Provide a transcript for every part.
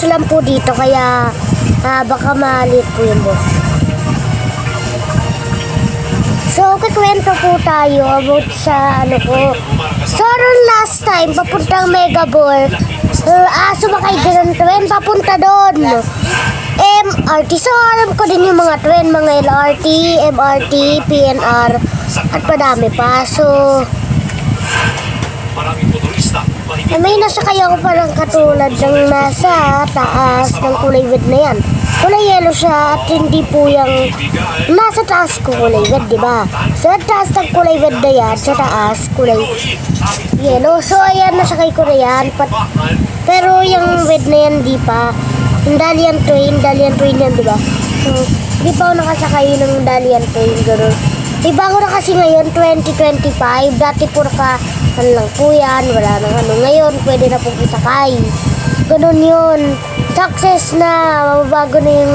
lang po dito kaya baka malit po yung boss. So, kikwento po tayo about sa ano ko. So, last time, papuntang Megaball, sumakay din ng train, papunta doon. MRT. So, alam ko din yung mga train, mga LRT, MRT, PNR, at padami pa. So, may nasakay ako parang katulad ng nasa taas ng kulay red na yan. Kulay yellow siya at hindi po yung nasa taas ko kulay red, diba? Sa taas ng kulay red na yan, sa taas kulay yellow. So, ayan, nasakay ko na yan. Pero yung red na yan, di pa. Yung Dalian train yan, diba? So, di pa ako nakasakay ng Dalian train, gano'n. Iba ko na kasi ngayon, 2025. Dati puro ka, ano lang po yan, wala nang ano. Ngayon, pwede na pong isakay. Ganun yun. Success na, mababago na yung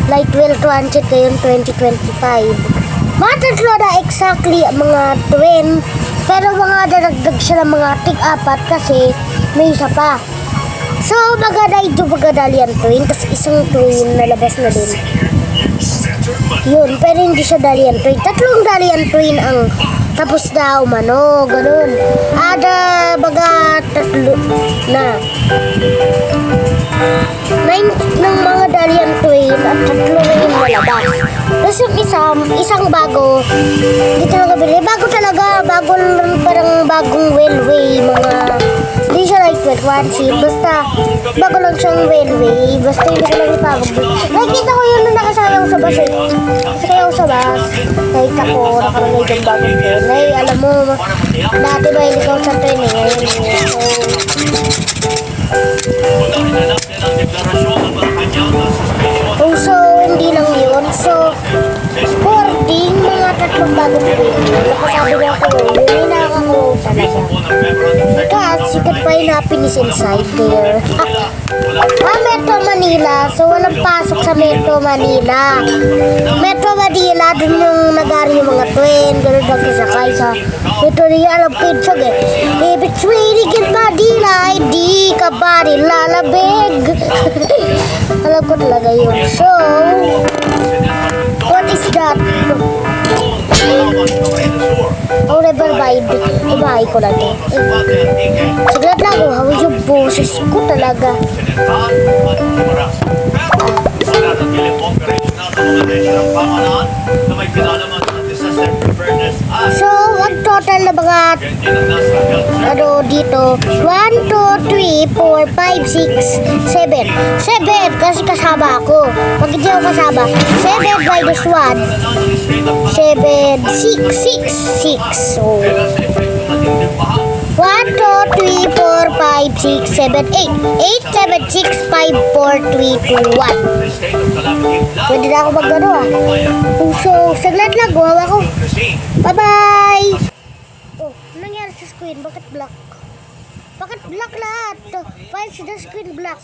light rail transit ngayon, 2025. Mga tatlo na exactly mga train, pero mga dadagdag siya ng mga tig-apat kasi may isa pa. So, Dalian train, kasi isang train nalabas na din. Yun, pero hindi siya Dalian train. Tatlong Dalian train ang tapos na umano, ganun. Tatlo na. 9 ng mga Dalian train at tatlo na yung malabas. Tapos yung isang bago, dito lang kabili. Bago talaga, parang bagong railway, hindi siya like transit, basta bago lang siyang railway, basta hindi ko lang ipapag. Nakikita ko yun na nakasayaw sa bus eh. Nakasayaw sa bus, nakita ko, nakarangay yung bagong train. Ay, alam mo, dati ba hindi ko sa train eh, ngayon so, hindi lang yun. So, boarding, mga tatlong bagong train. Nakasabi nga ko yun, yung nakakakuha talaga. Kasi sikat pa yung happiness inside there. Metro Manila. So, walang pasok sa Metro Manila. Metro Manila, dun yung nag-ari yung mga train. Ganun lang kasakay sa Metro Manila. Alam ko yun, sige. If it's raining in Manila, hindi ka ba rin lalabig? Alam ko talaga yun. So, what is that? Oh, never mind. Ibahay ko lang eh. Saglat lang ako, hawag yung boses ko talaga. So, ang total na mga dito 1, 2, 3, 4, 5, 6, 7 kasi kasama ako. Pag hindi ako kasama 7 minus 1 7, 6 so 1, 2, 3, 4, 5, 6, 7, 8 7, 6, 5, 4, 3, 2, 1 Pwede na ako mag-ano So, saglat lang, gawa ko. Bye-bye! Oh, nangyari sa screen? Bakit black? Bakit black lahat? Why is the screen black?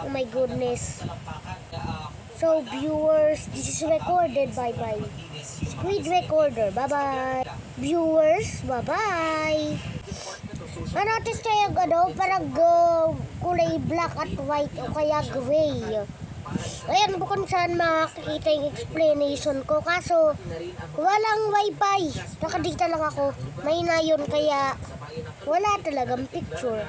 Oh my goodness. So, viewers, this is recorded. Bye-bye. Screen recorder. Bye-bye. Viewers, bye-bye. Na-notice tayo parang kulay black at white o kaya gray. Ayan, bukod saan makikita yung explanation ko. Kaso, walang wifi. Nakadikta lang ako. May na yun, kaya wala talagang picture.